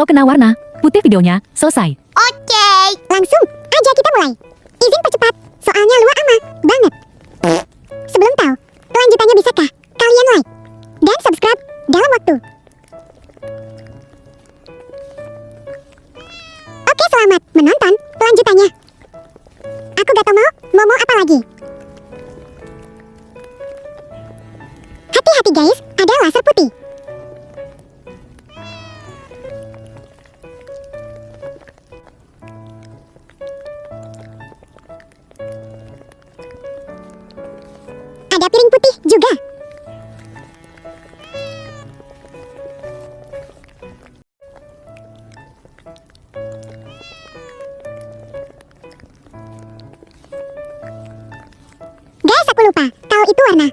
Kalau kena warna putih videonya selesai. Oke, langsung aja kita mulai. Izin percepat, soalnya luar ama banget. Sebelum tahu lanjutannya, bisakah kalian like dan subscribe dalam waktu. Oke, selamat menonton lanjutannya. Aku gak tau mau apa lagi. Hati-hati guys, ada laser putih. Ada piring putih juga. Guys, aku lupa kalau itu warna